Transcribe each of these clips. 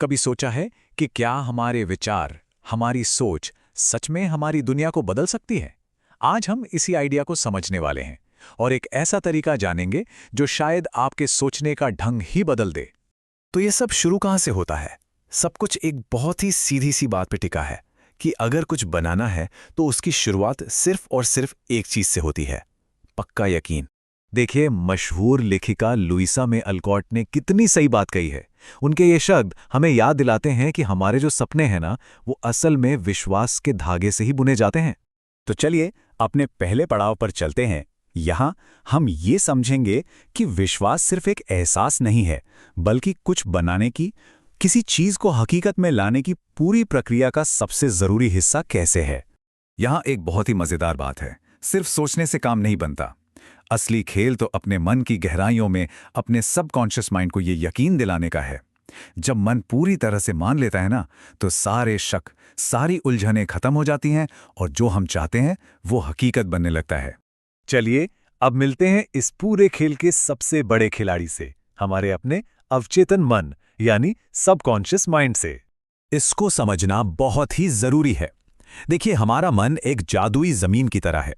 कभी सोचा है कि क्या हमारे विचार, हमारी सोच सच में हमारी दुनिया को बदल सकती है? आज हम इसी आइडिया को समझने वाले हैं और एक ऐसा तरीका जानेंगे जो शायद आपके सोचने का ढंग ही बदल दे। तो ये सब शुरू कहाँ से होता है? सब कुछ एक बहुत ही सीधी सी बात पे टिका है कि अगर कुछ बनाना है तो उसकी शुरुआत सिर्फ और सिर्फ एक चीज से होती है, पक्का यकीन। देखिए, मशहूर लेखिका लुइसा मे अल्कॉट ने कितनी सही बात कही है। उनके ये शब्द हमें याद दिलाते हैं कि हमारे जो सपने हैं ना, वो असल में विश्वास के धागे से ही बुने जाते हैं। तो चलिए अपने पहले पड़ाव पर चलते हैं। यहाँ हम ये समझेंगे कि विश्वास सिर्फ एक एहसास नहीं है, बल्कि कुछ बनाने की, किसी चीज को हकीकत में लाने की पूरी प्रक्रिया का सबसे जरूरी हिस्सा कैसे है। यहाँ एक बहुत ही मजेदार बात है, सिर्फ सोचने से काम नहीं बनता। असली खेल तो अपने मन की गहराइयों में अपने सबकॉन्शियस माइंड को ये यकीन दिलाने का है। जब मन पूरी तरह से मान लेता है ना, तो सारे शक, सारी उलझनें खत्म हो जाती हैं और जो हम चाहते हैं वो हकीकत बनने लगता है। चलिए अब मिलते हैं इस पूरे खेल के सबसे बड़े खिलाड़ी से, हमारे अपने अवचेतन मन यानी सबकॉन्शियस माइंड से। इसको समझना बहुत ही जरूरी है। देखिए, हमारा मन एक जादुई जमीन की तरह है।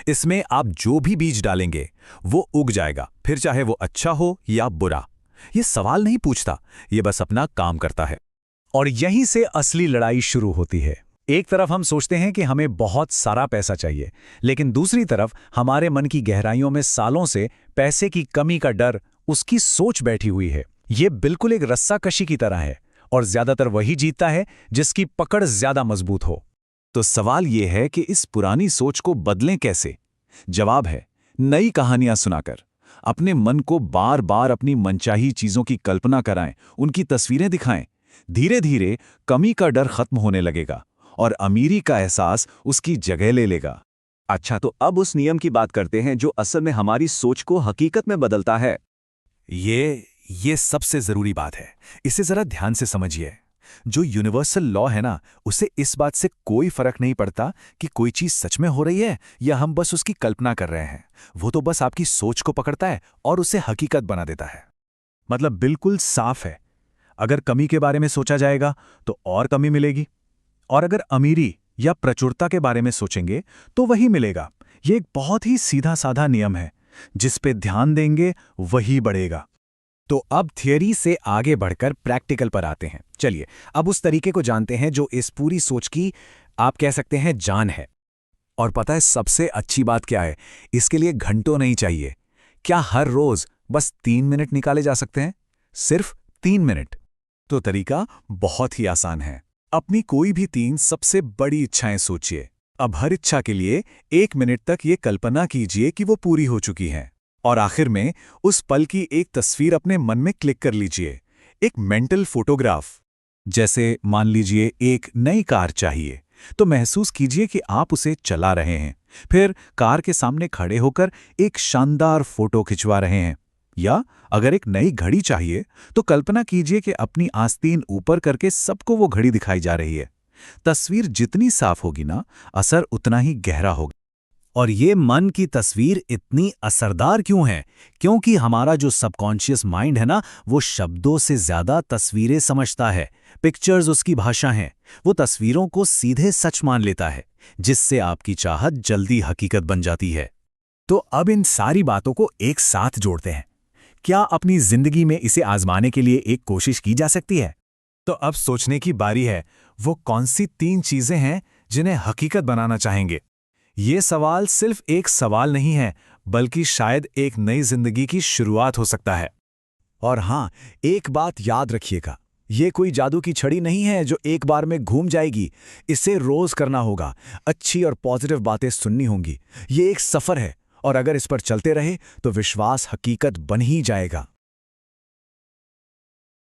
इसमें आप जो भी बीज डालेंगे वो उग जाएगा, फिर चाहे वो अच्छा हो या बुरा। ये सवाल नहीं पूछता, ये बस अपना काम करता है। और यहीं से असली लड़ाई शुरू होती है। एक तरफ हम सोचते हैं कि हमें बहुत सारा पैसा चाहिए, लेकिन दूसरी तरफ हमारे मन की गहराइयों में सालों से पैसे की कमी का डर, उसकी सोच बैठी हुई है। ये बिल्कुल एक रस्साकशी की तरह है और ज्यादातर वही जीतता है जिसकी पकड़ ज्यादा मजबूत हो। तो सवाल यह है कि इस पुरानी सोच को बदलें कैसे? जवाब है, नई कहानियां सुनाकर। अपने मन को बार बार अपनी मनचाही चीजों की कल्पना कराएं, उनकी तस्वीरें दिखाएं। धीरे धीरे कमी का डर खत्म होने लगेगा और अमीरी का एहसास उसकी जगह ले लेगा। अच्छा, तो अब उस नियम की बात करते हैं जो असल में हमारी सोच को हकीकत में बदलता है। ये सबसे जरूरी बात है। इसे जरा ध्यान से समझिए। जो यूनिवर्सल लॉ है ना, उसे इस बात से कोई फर्क नहीं पड़ता कि कोई चीज सच में हो रही है या हम बस उसकी कल्पना कर रहे हैं। वो तो बस आपकी सोच को पकड़ता है और उसे हकीकत बना देता है। मतलब बिल्कुल साफ है। अगर कमी के बारे में सोचा जाएगा तो और कमी मिलेगी, और अगर अमीरी या प्रचुरता के बारे में सोचेंगे तो वही मिलेगा। ये एक बहुत ही सीधा साधा नियम है, जिस पे ध्यान देंगे वही बढ़ेगा। तो अब थियरी से आगे बढ़कर प्रैक्टिकल पर आते हैं। चलिए अब उस तरीके को जानते हैं जो इस पूरी सोच की, आप कह सकते हैं, जान है। और पता है सबसे अच्छी बात क्या है? इसके लिए घंटों नहीं चाहिए। क्या हर रोज बस 3 मिनट निकाले जा सकते हैं? सिर्फ 3 मिनट। तो तरीका बहुत ही आसान है। अपनी कोई भी 3 सबसे बड़ी इच्छाएं सोचिए। अब हर इच्छा के लिए 1 मिनट तक ये कल्पना कीजिए कि वो पूरी हो चुकी है। और आखिर में उस पल की एक तस्वीर अपने मन में क्लिक कर लीजिए, एक मेंटल फोटोग्राफ। जैसे मान लीजिए एक नई कार चाहिए, तो महसूस कीजिए कि आप उसे चला रहे हैं, फिर कार के सामने खड़े होकर एक शानदार फोटो खिंचवा रहे हैं। या अगर एक नई घड़ी चाहिए, तो कल्पना कीजिए कि अपनी आस्तीन ऊपर करके सबको वो घड़ी दिखाई जा रही है। तस्वीर जितनी साफ होगी ना, असर उतना ही गहरा होगा। और ये मन की तस्वीर इतनी असरदार क्यों है? क्योंकि हमारा जो सबकॉन्शियस माइंड है ना, वो शब्दों से ज्यादा तस्वीरें समझता है। पिक्चर्स उसकी भाषा हैं। वो तस्वीरों को सीधे सच मान लेता है, जिससे आपकी चाहत जल्दी हकीकत बन जाती है। तो अब इन सारी बातों को एक साथ जोड़ते हैं। क्या अपनी जिंदगी में इसे आजमाने के लिए एक कोशिश की जा सकती है? तो अब सोचने की बारी है, वो कौन सी 3 चीजें हैं जिन्हें हकीकत बनाना चाहेंगे? ये सवाल सिर्फ एक सवाल नहीं है, बल्कि शायद एक नई जिंदगी की शुरुआत हो सकता है। और हां, एक बात याद रखिएगा, ये कोई जादू की छड़ी नहीं है जो एक बार में घूम जाएगी। इसे रोज करना होगा, अच्छी और पॉजिटिव बातें सुननी होंगी। ये एक सफर है, और अगर इस पर चलते रहे तो विश्वास हकीकत बन ही जाएगा।